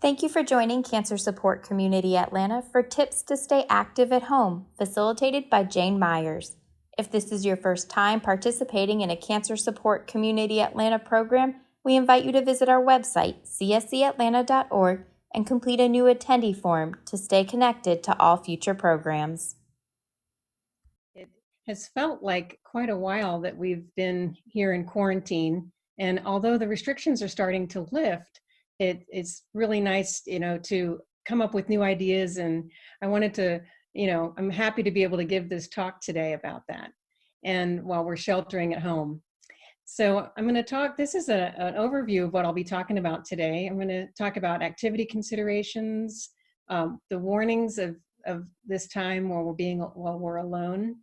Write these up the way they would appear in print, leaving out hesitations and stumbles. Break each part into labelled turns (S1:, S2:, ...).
S1: Thank you for joining Cancer Support Community Atlanta for tips to stay active at home, facilitated by Jane Myers. If this is your first time participating in a Cancer Support Community Atlanta program, we invite you to visit our website, cscatlanta.org, and complete a new attendee form to stay connected to all future programs.
S2: It has felt like quite a while that we've been here in quarantine, and although the restrictions are starting to lift, it's really nice, to come up with new ideas. And I wanted to, I'm happy to be able to give this talk today about that, and while we're sheltering at home. So I'm going to talk, this is an overview of what I'll be talking about today. I'm going to talk about activity considerations, the warnings of this time while we're alone,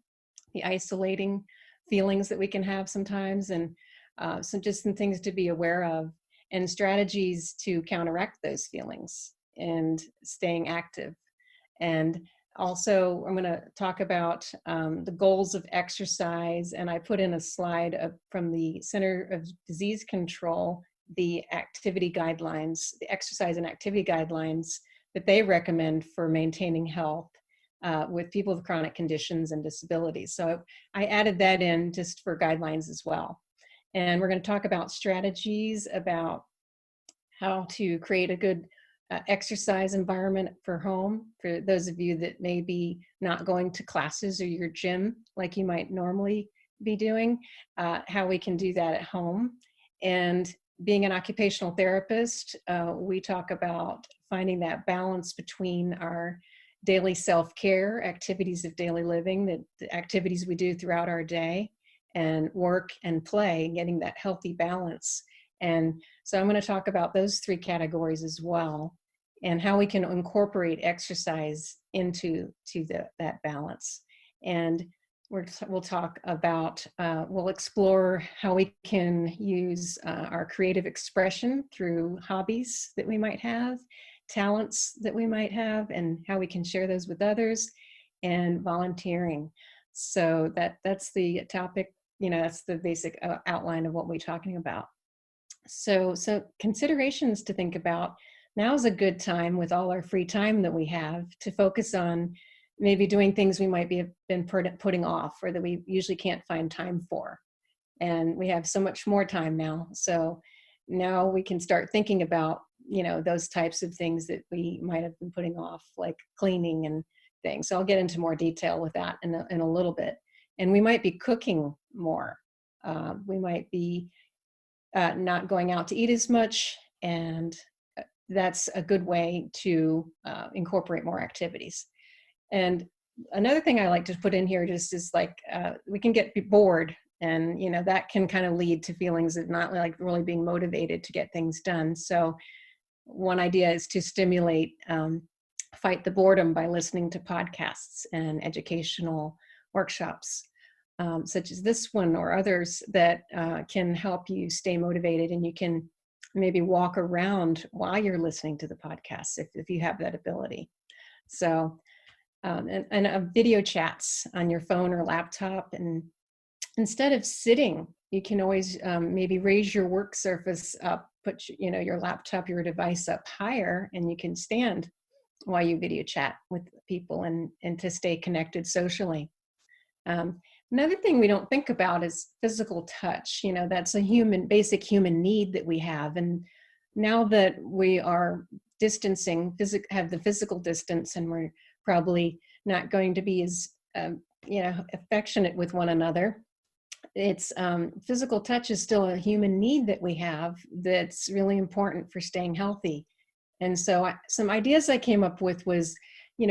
S2: the isolating feelings that we can have sometimes, and some things to be aware of, and strategies to counteract those feelings and staying active. And also, I'm going to talk about the goals of exercise, and I put in a slide from the Center of Disease Control, the activity guidelines, the exercise and activity guidelines that they recommend for maintaining health with people with chronic conditions and disabilities. So I added that in just for guidelines as well. And we're going to talk about strategies about how to create a good exercise environment for home, for those of you that may be not going to classes or your gym like you might normally be doing, how we can do that at home. And being an occupational therapist, we talk about finding that balance between our daily self-care, activities of daily living, the activities we do throughout our day, and work and play, getting that healthy balance. And so I'm going to talk about those three categories as well, and how we can incorporate exercise into that balance. And we'll talk about, we'll explore how we can use our creative expression through hobbies that we might have, talents that we might have, and how we can share those with others, and volunteering. So that's the topic, that's the basic outline of what we're talking about. So considerations to think about. Now is a good time, with all our free time that we have, to focus on maybe doing things we might have been putting off, or that we usually can't find time for. And we have so much more time now. So now we can start thinking about, those types of things that we might have been putting off, like cleaning and things. So I'll get into more detail with that in a little bit. And we might be cooking more. We might be not going out to eat as much, and that's a good way to incorporate more activities. And another thing I like to put in here just is like, we can get bored, and that can kind of lead to feelings of not like really being motivated to get things done. So one idea is to stimulate, fight the boredom by listening to podcasts and educational workshops, such as this one or others that can help you stay motivated. And you can maybe walk around while you're listening to the podcast if you have that ability. So, and video chats on your phone or laptop. And instead of sitting, you can always maybe raise your work surface up, put your laptop, your device up higher, and you can stand while you video chat with people and to stay connected socially. Another thing we don't think about is physical touch. That's a basic human need that we have. And now that we are distancing, have the physical distance, and we're probably not going to be as, affectionate with one another, it's physical touch is still a human need that we have that's really important for staying healthy. And so some ideas I came up with was,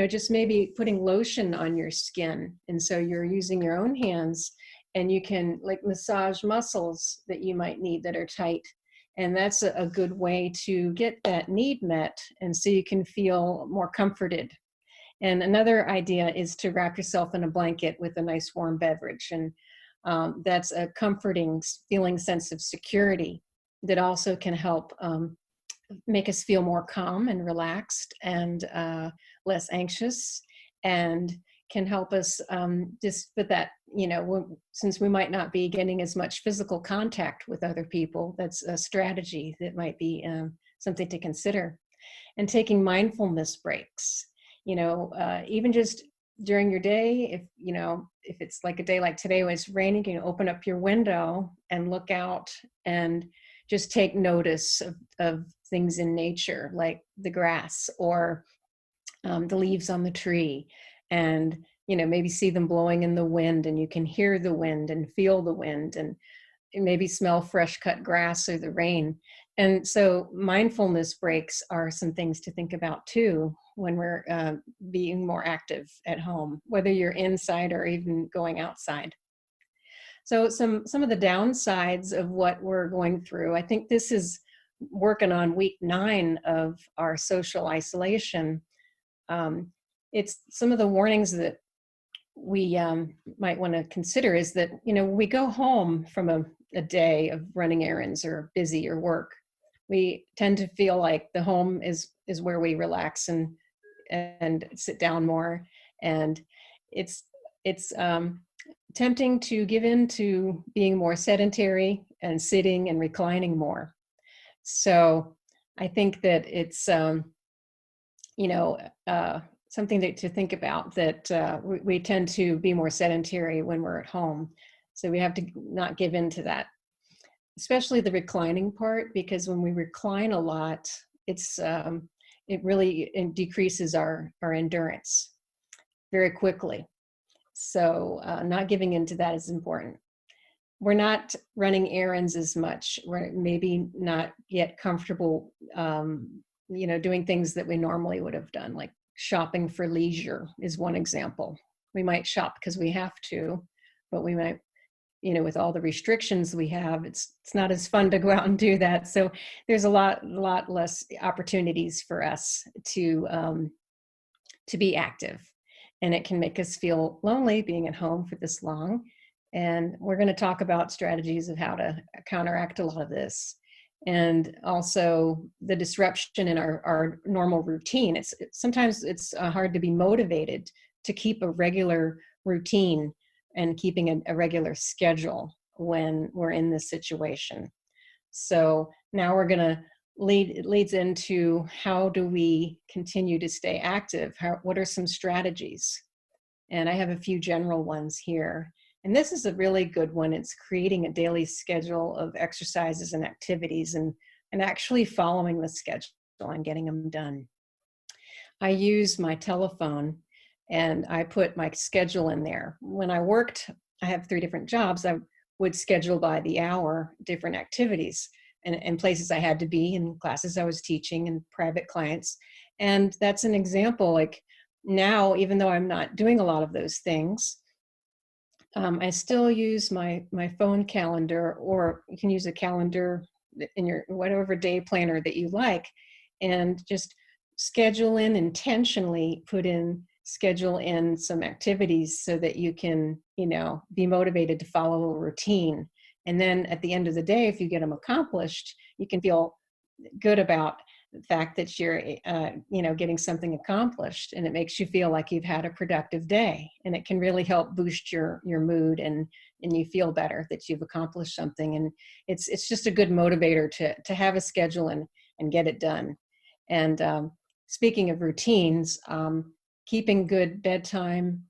S2: just maybe putting lotion on your skin. And so you're using your own hands, and you can like massage muscles that you might need that are tight. And that's a good way to get that need met. And so you can feel more comforted. And another idea is to wrap yourself in a blanket with a nice warm beverage. And that's a comforting feeling, sense of security that also can help make us feel more calm and relaxed, and less anxious, and can help us just with that, since we might not be getting as much physical contact with other people, that's a strategy that might be something to consider. and taking mindfulness breaks. Even just during your day, if it's like a day like today when it's raining, you can open up your window and look out and just take notice of things in nature, like the grass or the leaves on the tree, and maybe see them blowing in the wind, and you can hear the wind and feel the wind, and maybe smell fresh cut grass or the rain. And so mindfulness breaks are some things to think about too when we're being more active at home, whether you're inside or even going outside. So some of the downsides of what we're going through, I think this is working on week 9 of our social isolation. It's some of the warnings that we might want to consider is that, we go home from a day of running errands or busy or work. We tend to feel like the home is where we relax and sit down more. And it's tempting to give in to being more sedentary and sitting and reclining more. So I think that it's, you know, something to think about, that we tend to be more sedentary when we're at home. So we have to not give in to that, especially the reclining part, because when we recline a lot, it really decreases our endurance very quickly. So not giving into that is important. We're not running errands as much. We're maybe not yet comfortable, doing things that we normally would have done, like shopping for leisure is one example. We might shop because we have to, but we might, with all the restrictions we have, it's not as fun to go out and do that. So there's a lot less opportunities for us to be active, and it can make us feel lonely being at home for this long. And we're going to talk about strategies of how to counteract a lot of this, and also the disruption in our normal routine. Sometimes it's hard to be motivated to keep a regular routine and keeping a regular schedule when we're in this situation. So now we're going to it leads into, how do we continue to stay active? What are some strategies? And I have a few general ones here. And this is a really good one. It's creating a daily schedule of exercises and activities, and actually following the schedule and getting them done. I use my telephone and I put my schedule in there. When I worked, I have 3 different jobs. I would schedule by the hour different activities and places I had to be, and classes I was teaching, and private clients. And that's an example. Like now, even though I'm not doing a lot of those things, I still use my phone calendar, or you can use a calendar in your whatever day planner that you like, and just schedule in some activities so that you can, be motivated to follow a routine. And then at the end of the day, if you get them accomplished, you can feel good about the fact that you're, getting something accomplished, and it makes you feel like you've had a productive day, and it can really help boost your mood, and you feel better that you've accomplished something. And it's just a good motivator to have a schedule and get it done. And speaking of routines, keeping good bedtime,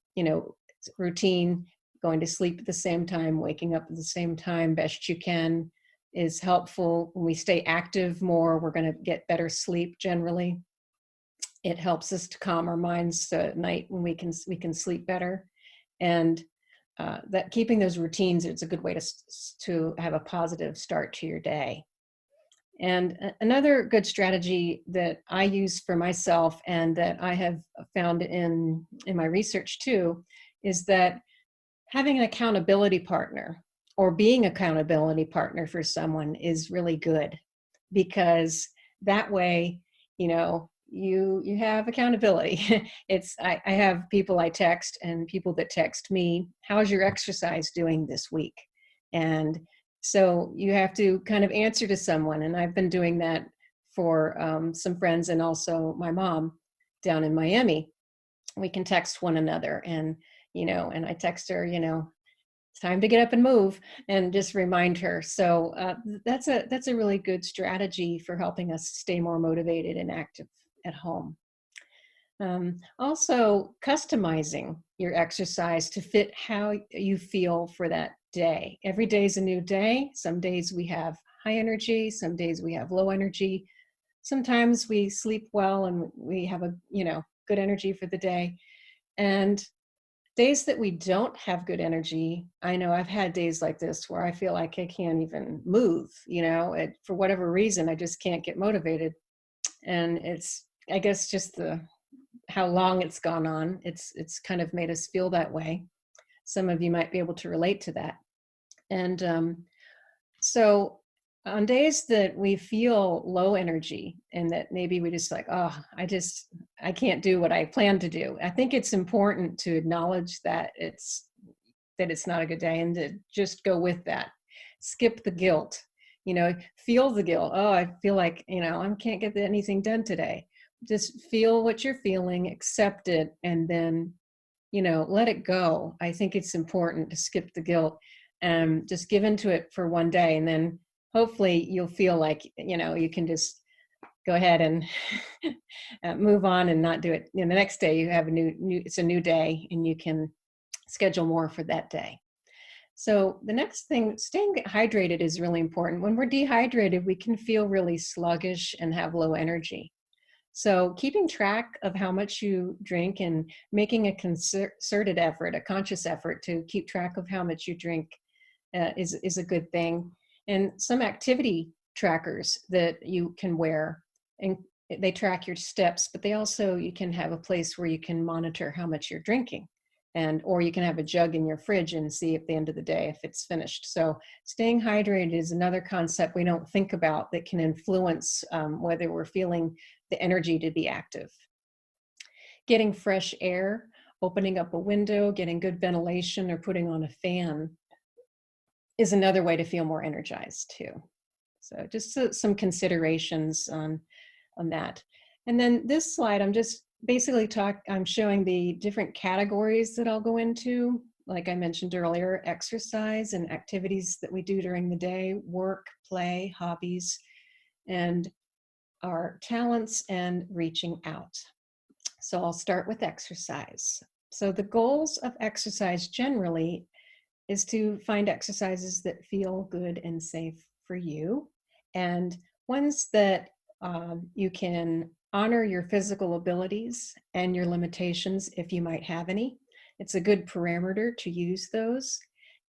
S2: routine, going to sleep at the same time, waking up at the same time, best you can, is helpful. When we stay active more, we're going to get better sleep generally. It helps us to calm our minds at night when we can sleep better. And that keeping those routines, it's a good way to have a positive start to your day. And another good strategy that I use for myself, and that I have found in my research too, is that having an accountability partner, or being accountability partner for someone, is really good, because that way, you have accountability. I have people I text, and people that text me, how's your exercise doing this week? And so you have to kind of answer to someone. And I've been doing that for some friends, and also my mom down in Miami. We can text one another, and I text her, it's time to get up and move, and just remind her. So that's a really good strategy for helping us stay more motivated and active at home. Also, customizing your exercise to fit how you feel for that day. Every day is a new day. Some days we have high energy, some days we have low energy. Sometimes we sleep well and we have a, good energy for the day. And days that we don't have good energy, I know I've had days like this where I feel like I can't even move, for whatever reason, I just can't get motivated. And it's, I guess, just how long it's gone on. It's kind of made us feel that way. Some of you might be able to relate to that. And so on days that we feel low energy and that maybe we just like, oh, I can't do what I plan to do, I think it's important to acknowledge that it's not a good day and to just go with that. Skip the guilt, feel the guilt. Oh, I feel like, I can't get anything done today. Just feel what you're feeling, accept it, and then, let it go. I think it's important to skip the guilt and just give into it for one day. And then hopefully you'll feel like, you can just go ahead and move on and not do it. The next day you have it's a new day and you can schedule more for that day. So the next thing, staying hydrated is really important. When we're dehydrated, we can feel really sluggish and have low energy. So keeping track of how much you drink and making a concerted effort, a conscious effort to keep track of how much you drink is a good thing. And some activity trackers that you can wear, and they track your steps, but you can have a place where you can monitor how much you're drinking. Or you can have a jug in your fridge and see at the end of the day if it's finished. So staying hydrated is another concept we don't think about that can influence whether we're feeling the energy to be active. Getting fresh air, opening up a window, getting good ventilation, or putting on a fan is another way to feel more energized too. So just some considerations on that. And then this slide, I'm just basically I'm showing the different categories that I'll go into. Like I mentioned earlier, exercise and activities that we do during the day, work, play, hobbies, and our talents and reaching out. So I'll start with exercise. So the goals of exercise generally is to find exercises that feel good and safe for you, and ones that you can honor your physical abilities and your limitations if you might have any. It's a good parameter to use those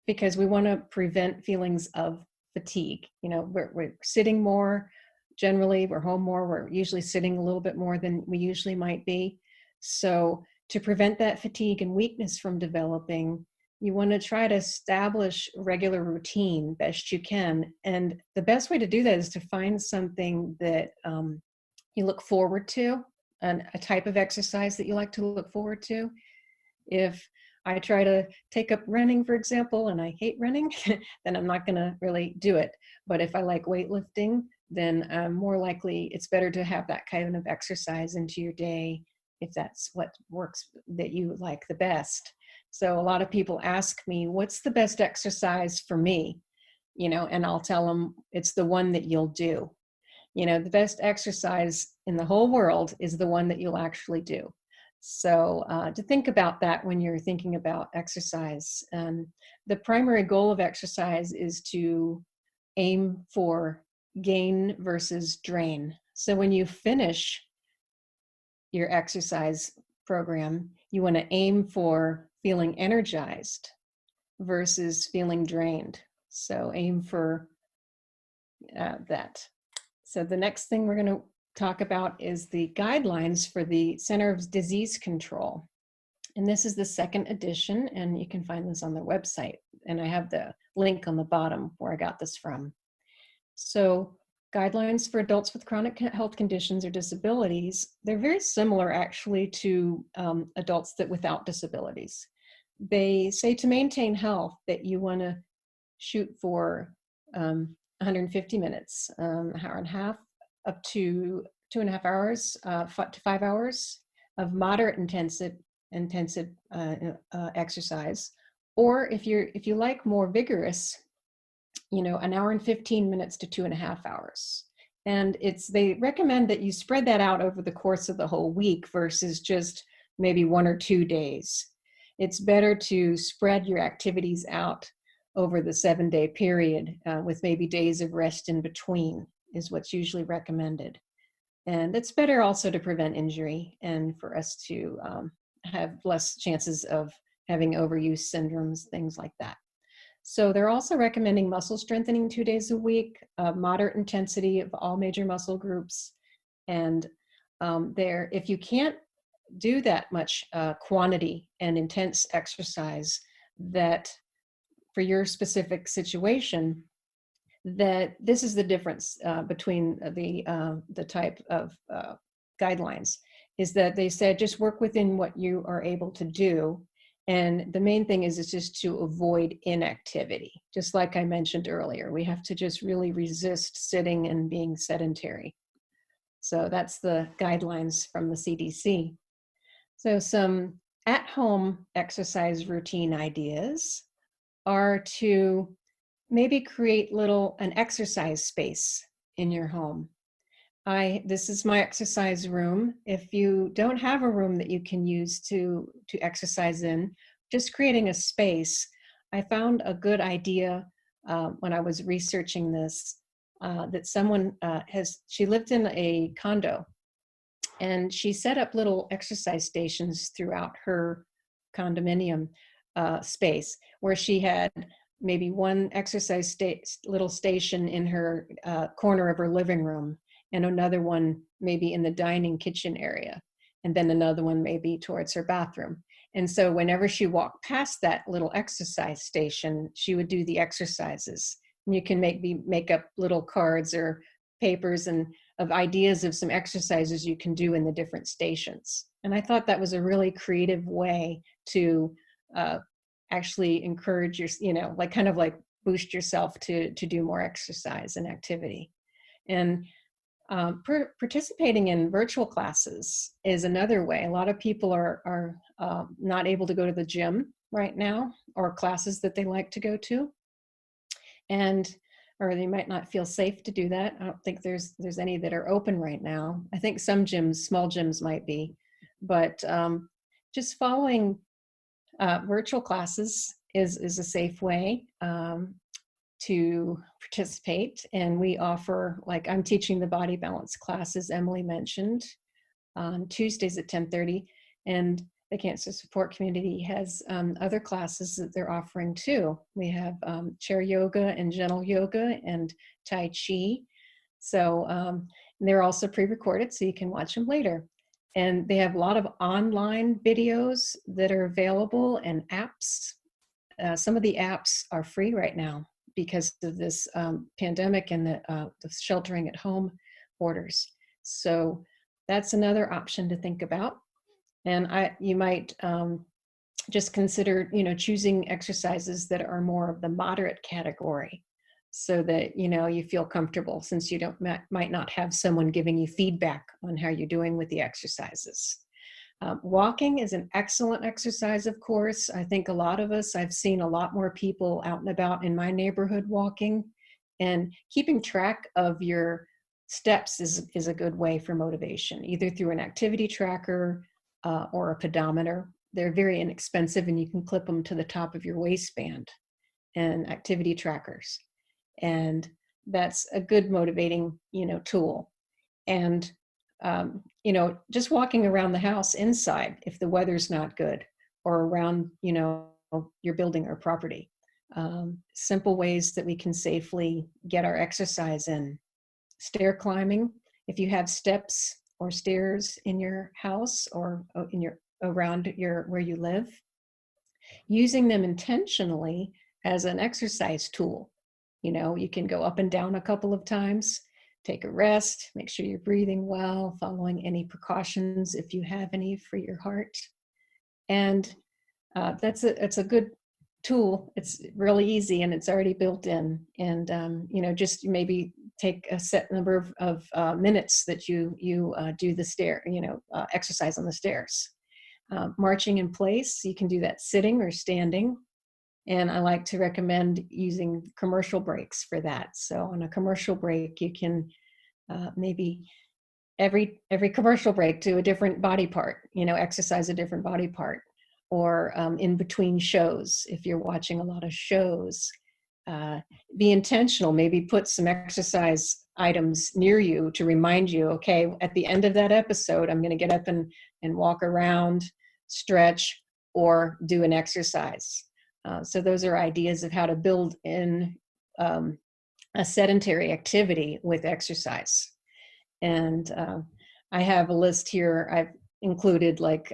S2: because we want to prevent feelings of fatigue. We're sitting more. Generally, we're home more. We're usually sitting a little bit more than we usually might be. So to prevent that fatigue and weakness from developing, you want to try to establish regular routine best you can. And the best way to do that is to find something that you look forward to, and a type of exercise that you like to look forward to. If I try to take up running, for example, and I hate running, then I'm not going to really do it. But if I like weightlifting, then more likely it's better to have that kind of exercise into your day if that's what works that you like the best. So a lot of people ask me, what's the best exercise for me? And I'll tell them it's the one that you'll do. The best exercise in the whole world is the one that you'll actually do. So to think about that when you're thinking about exercise. The primary goal of exercise is to aim for gain versus drain. So when you finish your exercise program, you want to aim for feeling energized versus feeling drained. So aim for that. So the next thing we're going to talk about is the guidelines for the Center of Disease Control. And this is the second edition, and you can find this on their website. And I have the link on the bottom where I got this from. So guidelines for adults with chronic health conditions or disabilities, they're very similar actually to adults without disabilities. They say to maintain health that you want to shoot for 150 minutes, an hour and a half, up to 2.5 hours, to 5 hours of moderate intensive exercise, Or if you like more vigorous, an hour and 15 minutes to 2.5 hours. And they recommend that you spread that out over the course of the whole week versus just maybe 1 or 2 days. It's better to spread your activities out over the 7-day period with maybe days of rest in between is what's usually recommended. And it's better also to prevent injury and for us to have less chances of having overuse syndromes, things like that. So they're also recommending muscle strengthening 2 days a week, moderate intensity of all major muscle groups. And if you can't do that much quantity and intense exercise that for your specific situation, that this is the difference between the type of guidelines, is that they said just work within what you are able to do. And the main thing is just to avoid inactivity. Just like I mentioned earlier, we have to just really resist sitting and being sedentary. So that's the guidelines from the CDC. So some at-home exercise routine ideas are to maybe create an exercise space in your home. This is my exercise room. If you don't have a room that you can use to exercise in, just creating a space. I found a good idea when I was researching this, that someone she lived in a condo, and she set up little exercise stations throughout her condominium space, where she had maybe one exercise little station in her corner of her living room, and another one maybe in the dining kitchen area, and then another one maybe towards her bathroom. And so whenever she walked past that little exercise station, she would do the exercises. And you can make up little cards or papers and of ideas of some exercises you can do in the different stations. And I thought that was a really creative way to actually encourage like kind of like boost yourself to do more exercise and activity. And participating in virtual classes is another way. A lot of people are not able to go to the gym right now, or classes that they like to go to, or they might not feel safe to do that. I don't think there's any that are open right now. I think some gyms, small gyms might be, but just following virtual classes is a safe way to participate. And we offer, like I'm teaching the body balance classes Emily mentioned on Tuesdays at 10:30, and the Cancer Support Community has other classes that they're offering too. We have chair yoga and gentle yoga and Tai Chi. So they're also pre-recorded, so you can watch them later. And they have a lot of online videos that are available and apps. Some of the apps are free right now because of this pandemic and the sheltering at home orders. So that's another option to think about. And you might just consider, choosing exercises that are more of the moderate category, so that you feel comfortable, since you might not have someone giving you feedback on how you're doing with the exercises. Walking is an excellent exercise, of course. I think a lot of us, I've seen a lot more people out and about in my neighborhood walking, and keeping track of your steps is a good way for motivation, either through an activity tracker or a pedometer. They're very inexpensive, and you can clip them to the top of your waistband, and activity trackers. And that's a good motivating, tool. And just walking around the house inside if the weather's not good, or around, your building or property. Simple ways that we can safely get our exercise in. Stair climbing, if you have steps or stairs in your house or around where you live, using them intentionally as an exercise tool. You can go up and down a couple of times, take a rest, make sure you're breathing well, following any precautions if you have any for your heart. And it's a good tool. It's really easy, and it's already built in. And just maybe take a set number of minutes that you do the exercise on the stairs. Marching in place, you can do that sitting or standing. And I like to recommend using commercial breaks for that. So on a commercial break, you can maybe every commercial break do a different body part, exercise a different body part, or in between shows, if you're watching a lot of shows, uh, be intentional, maybe put some exercise items near you to remind you, okay, at the end of that episode, I'm going to get up and walk around, stretch, or do an exercise. So those are ideas of how to build in a sedentary activity with exercise. And I have a list here. I've included like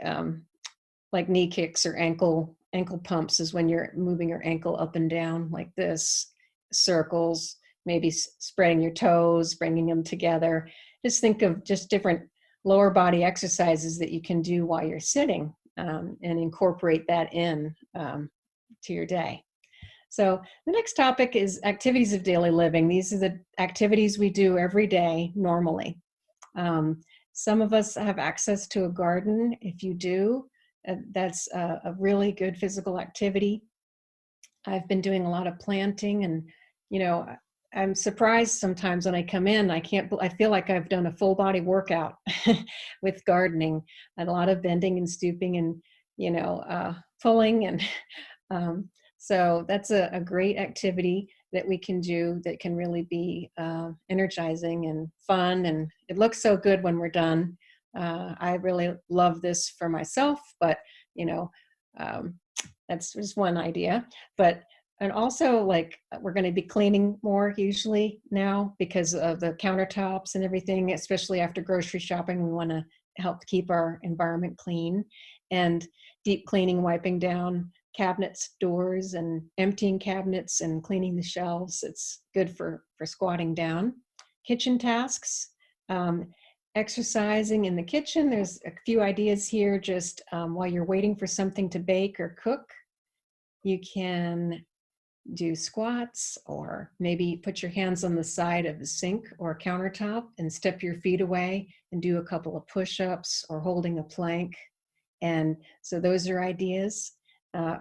S2: knee kicks or ankle pumps is when you're moving your ankle up and down like this, circles, maybe spreading your toes, bringing them together. Just think of just different lower body exercises that you can do while you're sitting, and incorporate that in to your day. So the next topic is activities of daily living. These are the activities we do every day normally. Some of us have access to a garden. If you do, that's a really good physical activity. I've been doing a lot of planting, and I'm surprised sometimes when I come in, I feel like I've done a full body workout with gardening, and a lot of bending and stooping and pulling, and so that's a great activity that we can do that can really be energizing and fun, and it looks so good when we're done. I really love this for myself, but um, that's just one idea. But and also, like, we're going to be cleaning more usually now because of the countertops and everything, especially after grocery shopping. We want to help keep our environment clean, and deep cleaning, wiping down cabinets, doors, and emptying cabinets and cleaning the shelves. It's good for squatting down. Kitchen tasks, exercising in the kitchen. There's a few ideas here. Just while you're waiting for something to bake or cook, you can do squats, or maybe put your hands on the side of the sink or countertop and step your feet away and do a couple of push-ups, or holding a plank. And so those are ideas.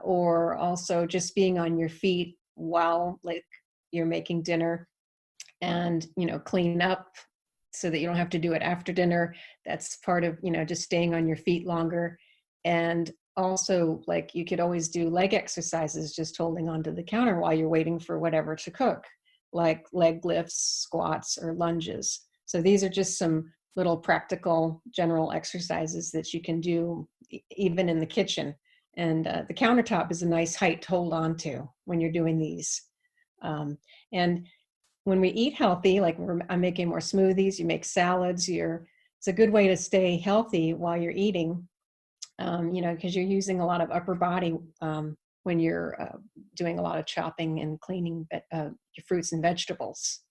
S2: Or also just being on your feet while, like, you're making dinner, and clean up so that you don't have to do it after dinner. That's part of just staying on your feet longer. And also, like, you could always do leg exercises just holding onto the counter while you're waiting for whatever to cook, like leg lifts, squats, or lunges. So these are just some little practical general exercises that you can do even in the kitchen. And the countertop is a nice height to hold on to when you're doing these. And when we eat healthy, like I'm making more smoothies, you make salads, it's a good way to stay healthy while you're eating, because you're using a lot of upper body when you're doing a lot of chopping and cleaning your fruits and vegetables.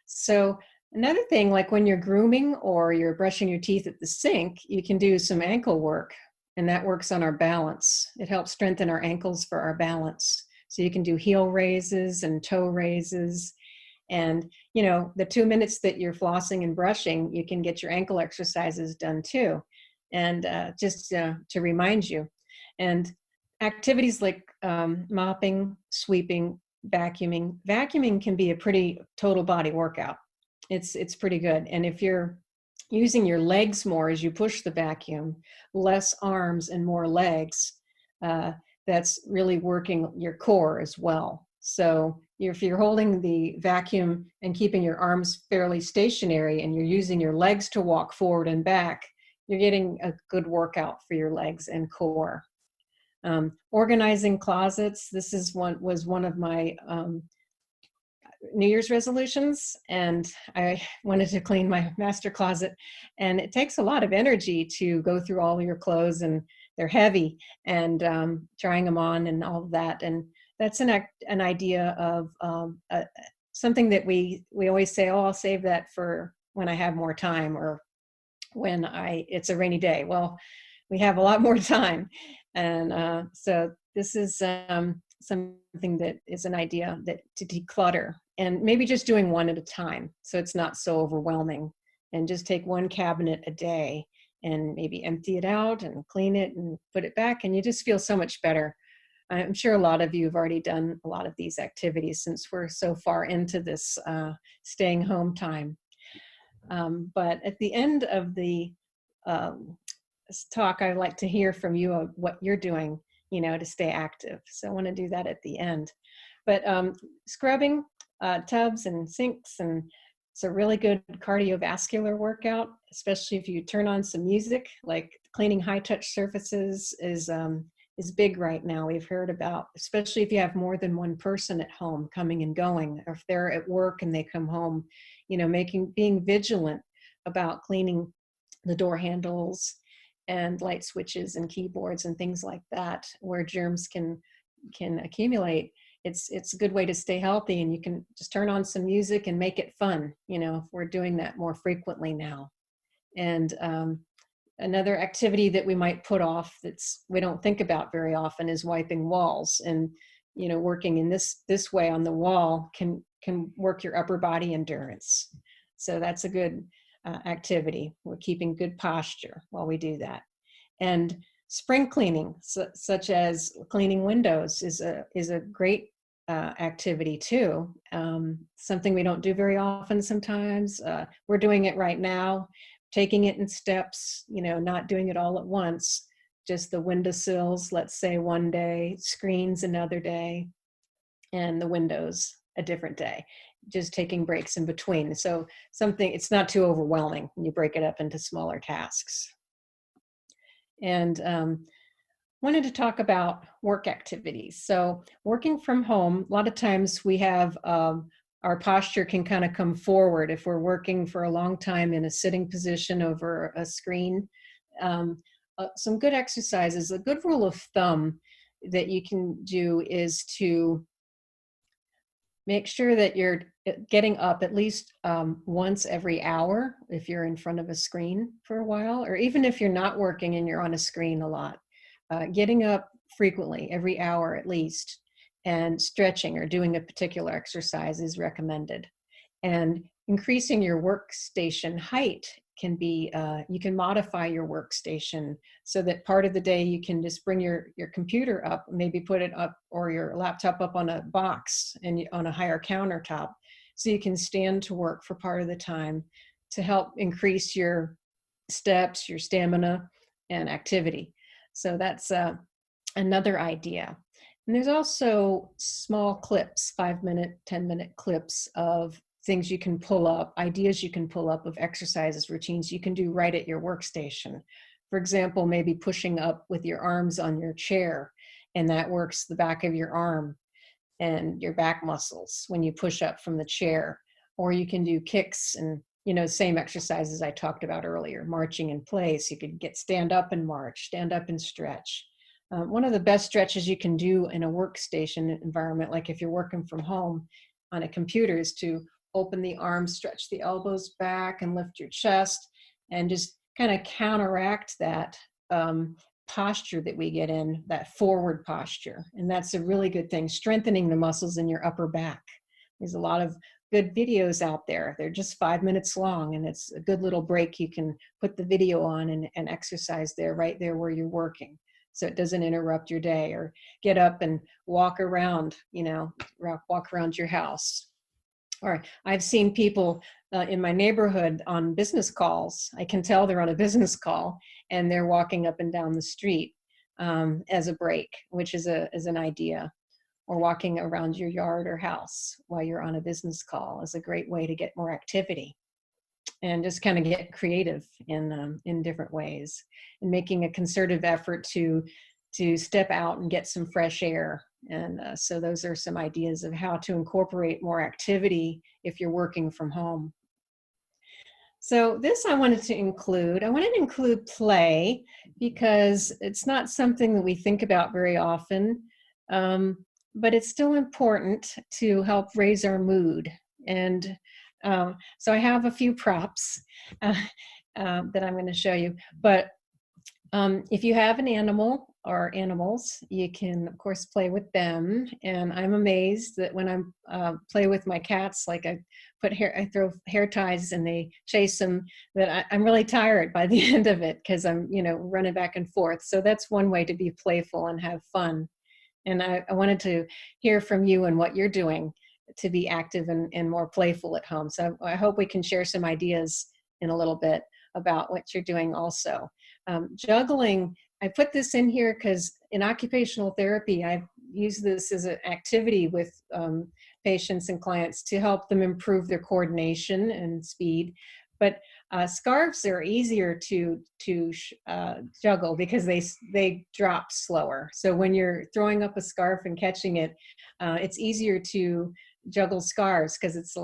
S2: So another thing, like when you're grooming or you're brushing your teeth at the sink, you can do some ankle work, and that works on our balance. It helps strengthen our ankles for our balance. So you can do heel raises and toe raises. And, the 2 minutes that you're flossing and brushing, you can get your ankle exercises done too. And just to remind you. And activities like mopping, sweeping, vacuuming. Vacuuming can be a pretty total body workout. It's pretty good. And if you're using your legs more as you push the vacuum, less arms and more legs, that's really working your core as well. So if you're holding the vacuum and keeping your arms fairly stationary, and you're using your legs to walk forward and back, you're getting a good workout for your legs and core. Organizing closets. This was one of my New Year's resolutions, and I wanted to clean my master closet. And it takes a lot of energy to go through all your clothes, and they're heavy, and trying them on and all of that. And that's an idea of something that we always say, oh, I'll save that for when I have more time, or when it's a rainy day. Well, we have a lot more time. And so this is something that is an idea that to declutter, and maybe just doing one at a time, so it's not so overwhelming, and just take one cabinet a day and maybe empty it out and clean it and put it back, and you just feel so much better I'm sure a lot of you have already done a lot of these activities since we're so far into this staying home time. But at the end of the um, talk, I'd like to hear from you of what you're doing, to stay active. So I want to do that at the end. But scrubbing tubs and sinks, and it's a really good cardiovascular workout, especially if you turn on some music. Like cleaning high touch surfaces is big right now. We've heard about, especially if you have more than one person at home coming and going, or if they're at work and they come home, being vigilant about cleaning the door handles and light switches and keyboards and things like that, where germs can accumulate. It's a good way to stay healthy, and you can just turn on some music and make it fun, if we're doing that more frequently now. And another activity that we might put off we don't think about very often is wiping walls. And working in this way on the wall can work your upper body endurance. So that's a good activity. We're keeping good posture while we do that. And spring cleaning, such as cleaning windows, is a great activity too. Something we don't do very often sometimes. We're doing it right now, taking it in steps, not doing it all at once. Just the windowsills, let's say one day, screens another day, and the windows a different day. Just taking breaks in between. So it's not too overwhelming when you break it up into smaller tasks. And wanted to talk about work activities. So working from home, a lot of times we have our posture can kind of come forward if we're working for a long time in a sitting position over a screen. Some good exercises, a good rule of thumb that you can do is to make sure that you're getting up at least once every hour if you're in front of a screen for a while, or even if you're not working and you're on a screen a lot. Getting up frequently, every hour at least, and stretching or doing a particular exercise is recommended. And increasing your workstation height can be, you can modify your workstation so that part of the day you can just bring your computer up, maybe put it up, or your laptop up on a box and on a higher countertop, so you can stand to work for part of the time to help increase your steps, your stamina, and activity. So that's another idea. And there's also small clips, 5-minute, 10-minute clips of things you can pull up, ideas you can pull up of exercises, routines you can do right at your workstation. For example, maybe pushing up with your arms on your chair, and that works the back of your arm and your back muscles when you push up from the chair. Or you can do kicks and, same exercises I talked about earlier, marching in place. You could stand up and march, stand up and stretch. One of the best stretches you can do in a workstation environment, like if you're working from home on a computer, is to open the arms, stretch the elbows back, and lift your chest, and just kind of counteract that posture that we get in, that forward posture. And that's a really good thing, strengthening the muscles in your upper back. There's a lot of good videos out there. They're just 5 minutes long, and it's a good little break. You can put the video on and exercise there, right there where you're working, so it doesn't interrupt your day. Or get up and walk around, walk around your house. Or I've seen people in my neighborhood on business calls. I can tell they're on a business call, and they're walking up and down the street as a break, which is an idea. Or walking around your yard or house while you're on a business call is a great way to get more activity, and just kind of get creative in different ways, and making a concerted effort to step out and get some fresh air. And so those are some ideas of how to incorporate more activity if you're working from home. So this I wanted to include play, because it's not something that we think about very often, but it's still important to help raise our mood. And so I have a few props that I'm going to show you. But if you have an animal or animals, you can, of course, play with them. And I'm amazed that when I play with my cats, like I throw hair ties and they chase them, that I'm really tired by the end of it, because I'm, running back and forth. So that's one way to be playful and have fun. And I wanted to hear from you and what you're doing to be active and more playful at home. So I hope we can share some ideas in a little bit about what you're doing also. Juggling, I put this in here because in occupational therapy, I've used this as an activity with patients and clients to help them improve their coordination and speed. But scarves are easier to juggle because they drop slower. So when you're throwing up a scarf and catching it, it's easier to juggle scarves because it's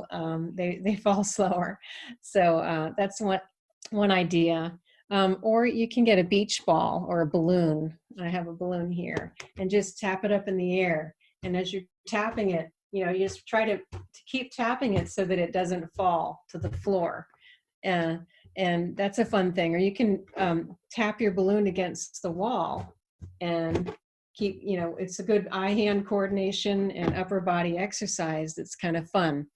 S2: they fall slower. So that's one idea. Or you can get a beach ball or a balloon. I have a balloon here, and just tap it up in the air. And as you're tapping it, you just try to keep tapping it so that it doesn't fall to the floor. And that's a fun thing. Or you can tap your balloon against the wall and keep, it's a good eye-hand coordination and upper body exercise that's kind of fun.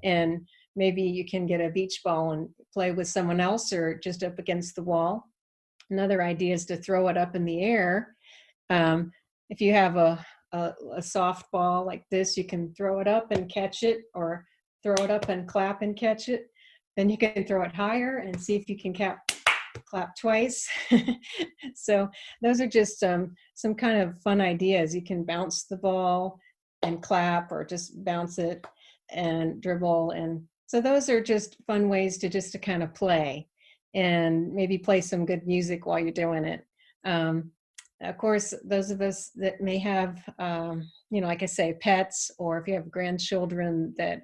S2: And maybe you can get a beach ball and play with someone else or just up against the wall. Another idea is to throw it up in the air. If you have a soft ball like this, you can throw it up and catch it, or throw it up and clap and catch it. Then you can throw it higher and see if you can clap twice. So those are just some kind of fun ideas. You can bounce the ball and clap, or just bounce it and dribble. And so those are just fun ways to kind of play, and maybe play some good music while you're doing it. Of course, those of us that may have, like I say, pets, or if you have grandchildren that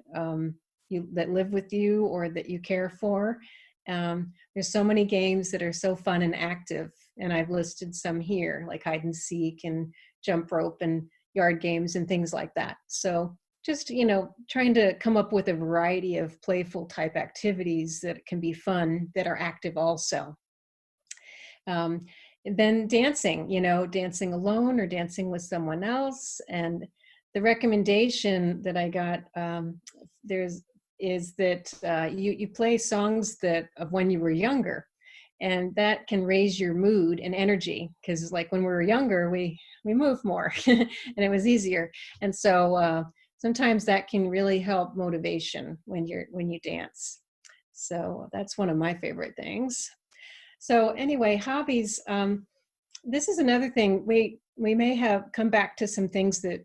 S2: that live with you or that you care for, there's so many games that are so fun and active. And I've listed some here, like hide and seek and jump rope and yard games and things like that. So just, trying to come up with a variety of playful type activities that can be fun, that are active also. And then dancing, dancing alone or dancing with someone else. And the recommendation that I got is that you play songs of when you were younger, and that can raise your mood and energy, because like when we were younger, we moved more and it was easier. And so sometimes that can really help motivation when you dance. So that's one of my favorite things. So anyway, hobbies. This is another thing. We may have come back to some things that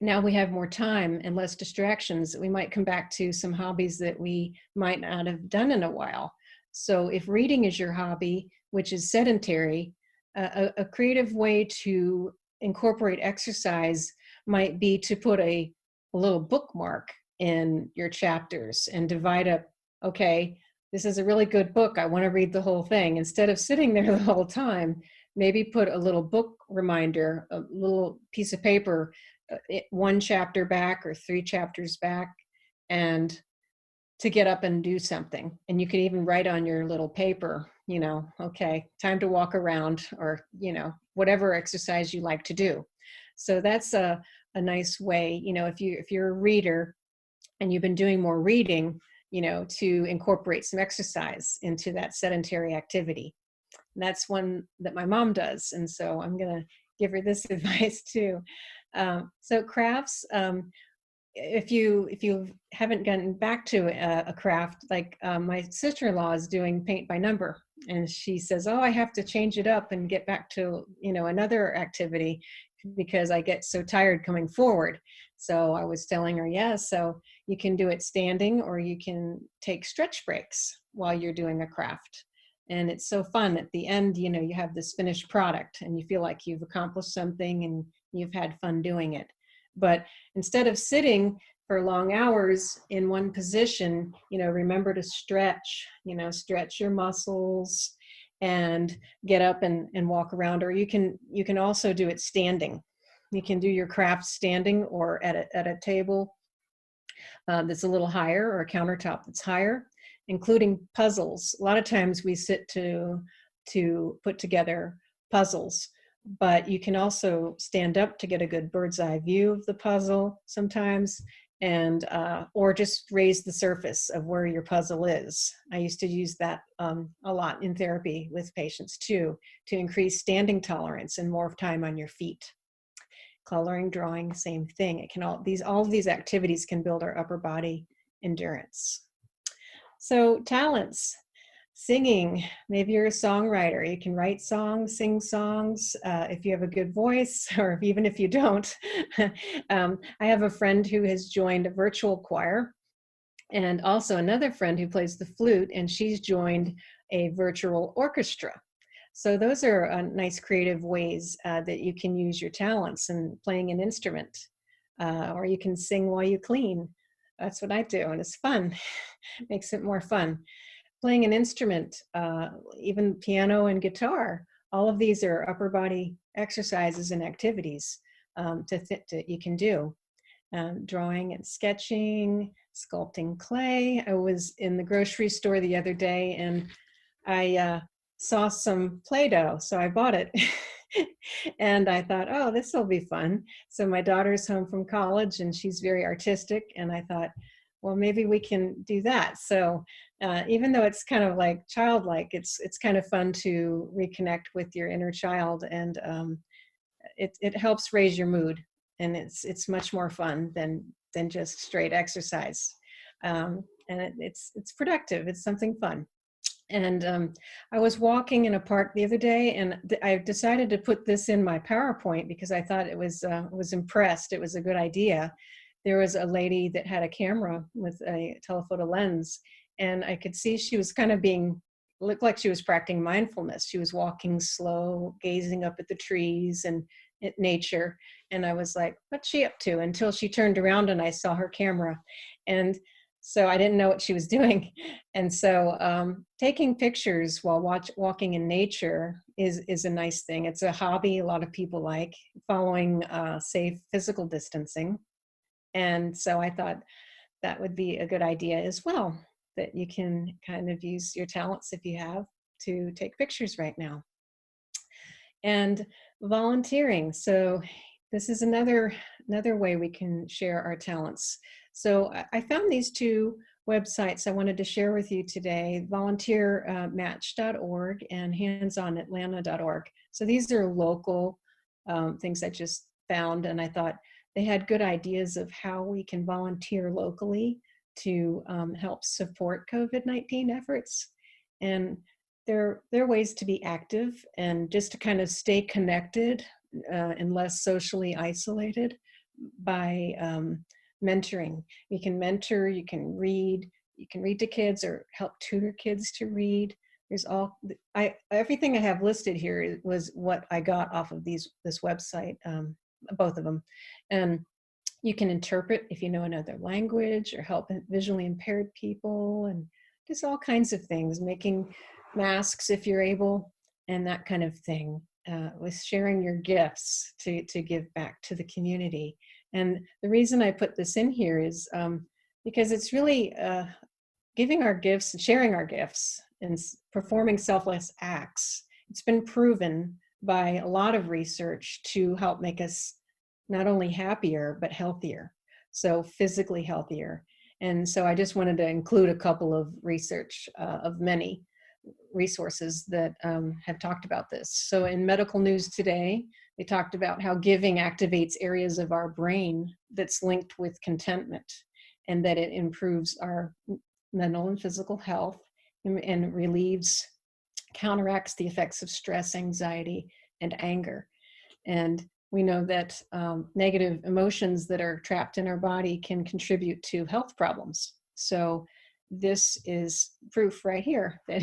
S2: now we have more time and less distractions. We might come back to some hobbies that we might not have done in a while. So if reading is your hobby, which is sedentary, a creative way to incorporate exercise might be to put a little bookmark in your chapters and divide up, okay, this is a really good book, I want to read the whole thing. Instead of sitting there the whole time, maybe put a little book reminder, a little piece of paper, one chapter back or 3 chapters back, and to get up and do something. And you can even write on your little paper, okay, time to walk around, or, whatever exercise you like to do. So that's a nice way, if you're a reader and you've been doing more reading, to incorporate some exercise into that sedentary activity. And that's one that my mom does. And so I'm going to give her this advice too. So crafts, if you haven't gotten back to a craft, like my sister-in-law is doing paint by number, and she says, oh, I have to change it up and get back to, another activity because I get so tired coming forward. So I was telling her, yes, so you can do it standing, or you can take stretch breaks while you're doing a craft. And it's so fun. At the end, you have this finished product and you feel like you've accomplished something and you've had fun doing it. But instead of sitting for long hours in one position, remember to stretch, stretch your muscles and get up and walk around. Or you can also do it standing. You can do your craft standing, or at a table that's a little higher, or a countertop that's higher, including puzzles. A lot of times we sit to put together puzzles, but you can also stand up to get a good bird's eye view of the puzzle sometimes, and or just raise the surface of where your puzzle is. I used to use that a lot in therapy with patients too, to increase standing tolerance and more time on your feet. coloring, drawing, same thing. It can all of these activities can build our upper body endurance. So talents, singing, maybe you're a songwriter. You can write songs, sing songs, if you have a good voice, or even if you don't. I have a friend who has joined a virtual choir, and also another friend who plays the flute, and she's joined a virtual orchestra. So those are nice creative ways that you can use your talents in playing an instrument, or you can sing while you clean. That's what I do, and it's fun. Makes it more fun. Playing an instrument, even piano and guitar, all of these are upper body exercises and activities that you can do. Drawing and sketching, sculpting clay. I was in the grocery store the other day and I saw some Play-Doh, so I bought it. And I thought, oh, this will be fun. So my daughter's home from college and she's very artistic, and I thought, well, maybe we can do that. So even though it's kind of like childlike, it's kind of fun to reconnect with your inner child, and it helps raise your mood, and it's much more fun than just straight exercise. And it's productive. It's something fun. And I was walking in a park the other day, and I decided to put this in my PowerPoint because I thought it was impressed. It was a good idea. There was a lady that had a camera with a telephoto lens, and I could see she was kind of looked like she was practicing mindfulness. She was walking slow, gazing up at the trees and at nature. And I was like, what's she up to? Until she turned around and I saw her camera. And so I didn't know what she was doing. And so taking pictures while walking in nature is a nice thing. It's a hobby a lot of people like, following safe physical distancing. And so I thought that would be a good idea as well, that you can kind of use your talents, if you have, to take pictures right now. And volunteering. So this is another way we can share our talents. So I found these two websites I wanted to share with you today, volunteermatch.org and handsonatlanta.org. So these are local things I just found, and I thought they had good ideas of how we can volunteer locally to help support COVID-19 efforts. And there are ways to be active and just to kind of stay connected and less socially isolated by mentoring. You can mentor, you can read to kids or help tutor kids to read. There's everything I have listed here was what I got off of this website, both of them. And you can interpret if you know another language, or help visually impaired people, and just all kinds of things, making masks if you're able, and that kind of thing, with sharing your gifts to give back to the community. And the reason I put this in here is because it's really giving our gifts and sharing our gifts and performing selfless acts. It's been proven by a lot of research to help make us not only happier, but healthier. So physically healthier. And so I just wanted to include a couple of research of many resources that have talked about this. So in medical news today, they talked about how giving activates areas of our brain that's linked with contentment, and that it improves our mental and physical health, and counteracts the effects of stress, anxiety, and anger. And we know that negative emotions that are trapped in our body can contribute to health problems. So this is proof right here that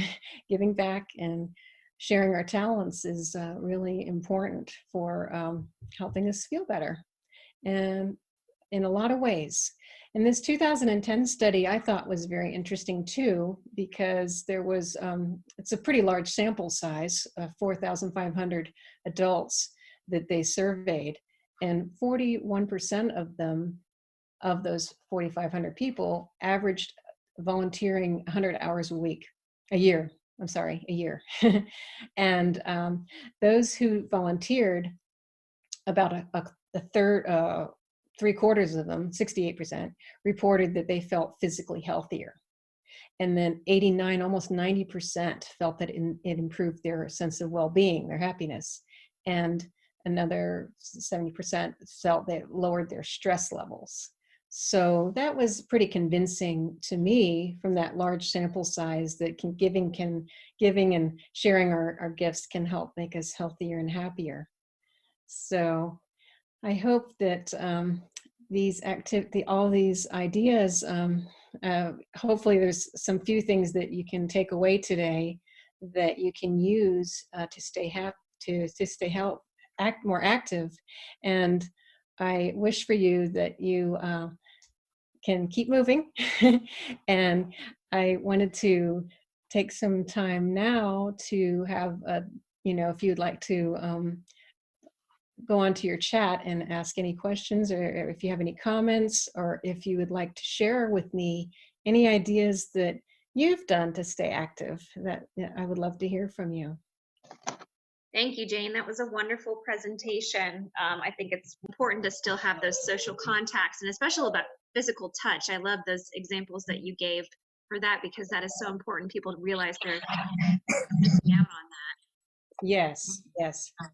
S2: giving back and sharing our talents is really important for helping us feel better, and in a lot of ways. And this 2010 study I thought was very interesting too, because there was, it's a pretty large sample size, 4,500 adults that they surveyed, and 41% of them, of those 4,500 people, averaged volunteering 100 hours a year. And those who volunteered, about a third, 3/4 of them, 68%, reported that they felt physically healthier. And then 89, almost 90% felt that it improved their sense of well-being, their happiness. And another 70% felt they lowered their stress levels. So that was pretty convincing to me from that large sample size that giving and sharing our gifts can help make us healthier and happier. So I hope that all these ideas, hopefully there's some few things that you can take away today that you can use to stay happy, to stay act more active. And I wish for you that you can keep moving. And I wanted to take some time now to have if you'd like to go onto your chat and ask any questions, or if you have any comments, or if you would like to share with me any ideas that you've done to stay active, that I would love to hear from you.
S3: Thank you, Jane. That was a wonderful presentation. I think it's important to still have those social contacts, and especially about physical touch. I love those examples that you gave for that, because that is so important. People to realize they're missing out on that.
S2: Yes,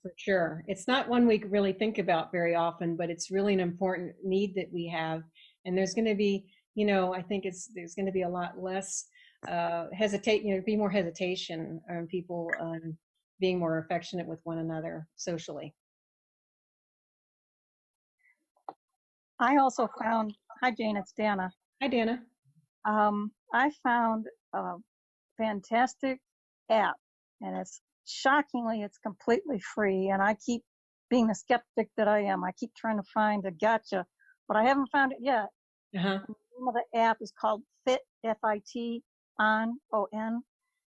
S2: for sure. It's not one we really think about very often, but it's really an important need that we have. And there's going to be, I think there's going to be a lot less be more hesitation on people being more affectionate with one another socially.
S4: I also found, hi Jane, it's Dana.
S2: Hi, Dana.
S4: I found a fantastic app, and it's completely free. And I keep being the skeptic that I am. I keep trying to find a gotcha, but I haven't found it yet.
S2: Uh-huh.
S4: The name of the app is called Fit, F-I-T, on,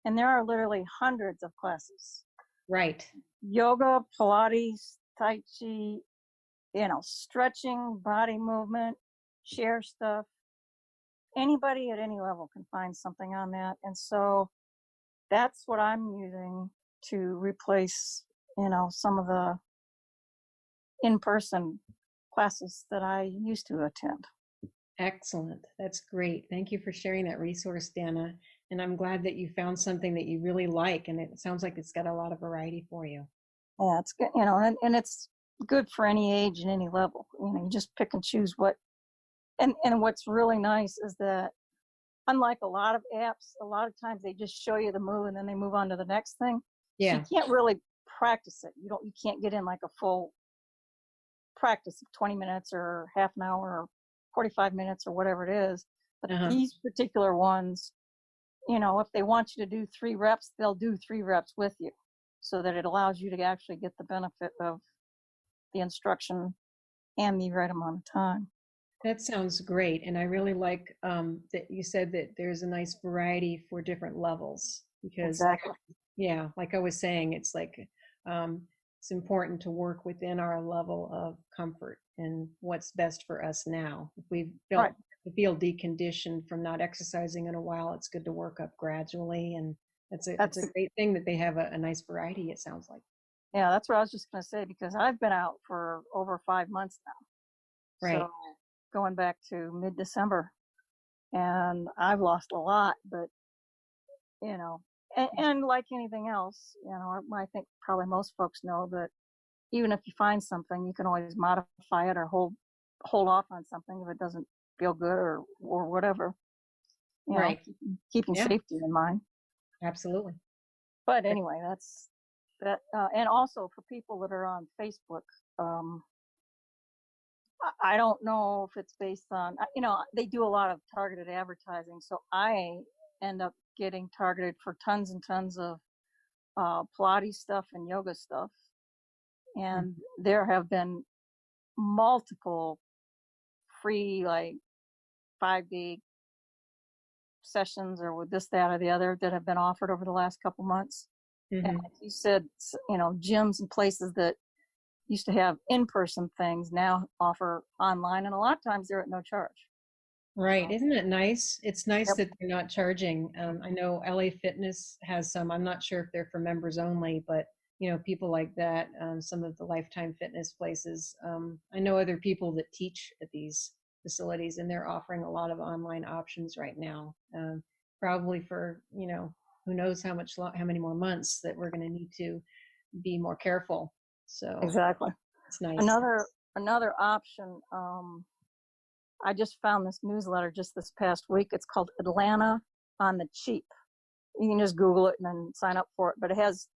S4: and there are literally hundreds of classes.
S2: Right.
S4: Yoga, Pilates, Tai Chi, stretching, body movement, share stuff. Anybody at any level can find something on that. And so that's what I'm using to replace, some of the in-person classes that I used to attend.
S2: Excellent. That's great. Thank you for sharing that resource, Dana. And I'm glad that you found something that you really like, and it sounds like it's got a lot of variety for you.
S4: Yeah, it's good, and it's good for any age and any level. You just pick and choose what. And what's really nice is that, unlike a lot of apps, a lot of times they just show you the move and then they move on to the next thing.
S2: Yeah.
S4: So you can't really practice it. You can't get in like a full practice of 20 minutes or half an hour or 45 minutes or whatever it is. But these particular ones, if they want you to do 3 reps, they'll do 3 reps with you, so that it allows you to actually get the benefit of the instruction and the right amount of time.
S2: That sounds great. And I really like that you said that there's a nice variety for different levels, because
S4: exactly.
S2: Yeah, like I was saying, it's like it's important to work within our level of comfort and what's best for us now. If we feel deconditioned from not exercising in a while, it's good to work up gradually. And it's a great thing that they have a nice variety, it sounds like.
S4: Yeah, that's what I was just going to say, because I've been out for over 5 months now.
S2: Right.
S4: So going back to mid-December, and I've lost a lot, but, and like anything else, I think probably most folks know that even if you find something, you can always modify it or hold off on something if it doesn't feel good or whatever.
S2: Right.
S4: Keeping safety in mind.
S2: Absolutely.
S4: But anyway, that's that. And also for people that are on Facebook, I don't know if it's based on, they do a lot of targeted advertising. So I end up getting targeted for tons and tons of Pilates stuff and yoga stuff. And there have been multiple free, like 5-day sessions or with this, that, or the other that have been offered over the last couple months. And like you said, gyms and places that used to have in-person things now offer online, and a lot of times they're at no charge.
S2: Right. Isn't it nice? It's nice that they're not charging. I know LA Fitness has some. I'm not sure if they're for members only, but people like that, some of the Lifetime Fitness places. I know other people that teach at these facilities, and they're offering a lot of online options right now. Probably for, who knows how many more months that we're going to need to be more careful. So
S4: Exactly.
S2: it's nice.
S4: Another option. I just found this newsletter just this past week. It's called Atlanta on the Cheap. You can just Google it and then sign up for it. But it has,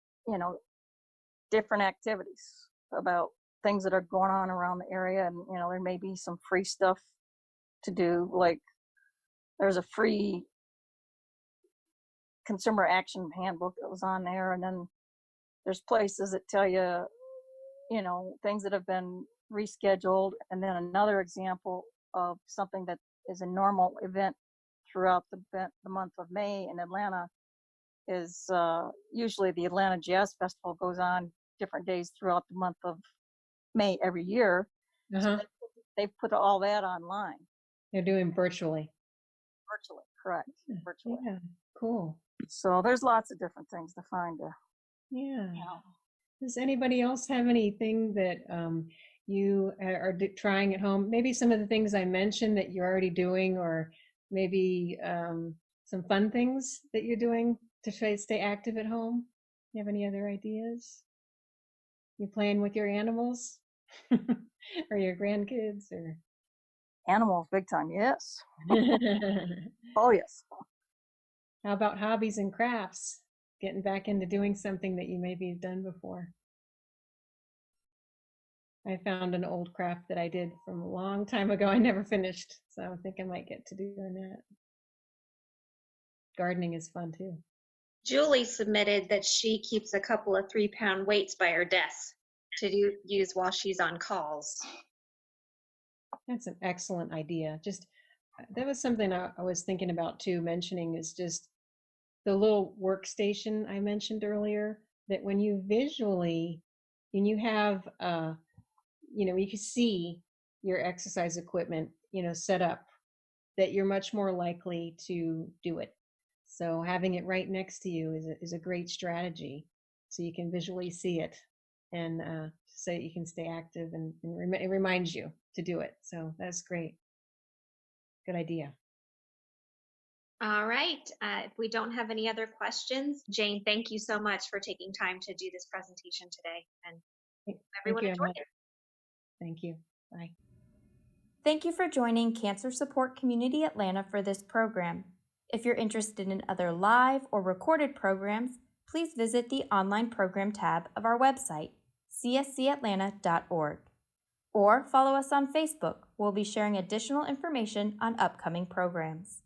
S4: different activities about things that are going on around the area, and there may be some free stuff to do. Like there's a free consumer action handbook that was on there, and then there's places that tell you, things that have been rescheduled, and then another example of something that is a normal event throughout the month of May in Atlanta is usually the Atlanta Jazz Festival goes on different days throughout the month of May every year.
S2: Uh-huh.
S4: So they put all that online.
S2: They're doing virtually.
S4: Virtually, correct. Virtually.
S2: Yeah, cool.
S4: So there's lots of different things to find.
S2: Yeah. Does anybody else have anything that you are trying at home? Maybe some of the things I mentioned that you're already doing, or maybe some fun things that you're doing to stay active at home? You have any other ideas? You playing with your animals or your grandkids or
S4: Animals, big time, yes. Oh, yes.
S2: how about hobbies and crafts? Getting back into doing something that you maybe have done before. I found an old craft that I did from a long time ago. I never finished, so I think I might get to doing that. Gardening is fun too.
S3: Julie submitted that she keeps a couple of 3-pound weights by her desk to use while she's on calls.
S2: That's an excellent idea. Just that was something I was thinking about too, mentioning is just the little workstation I mentioned earlier, that when you visually, and you have, you can see your exercise equipment, set up, that you're much more likely to do it. So having it right next to you is a great strategy. So you can visually see it, and so that you can stay active, and it reminds you to do it. So that's great. Good idea.
S3: All right. If we don't have any other questions, Jane, thank you so much for taking time to do this presentation today. And everyone enjoyed it.
S2: Thank you. Bye.
S1: Thank you for joining Cancer Support Community Atlanta for this program. If you're interested in other live or recorded programs, please visit the online program tab of our website, cscatlanta.org, or follow us on Facebook. We'll be sharing additional information on upcoming programs.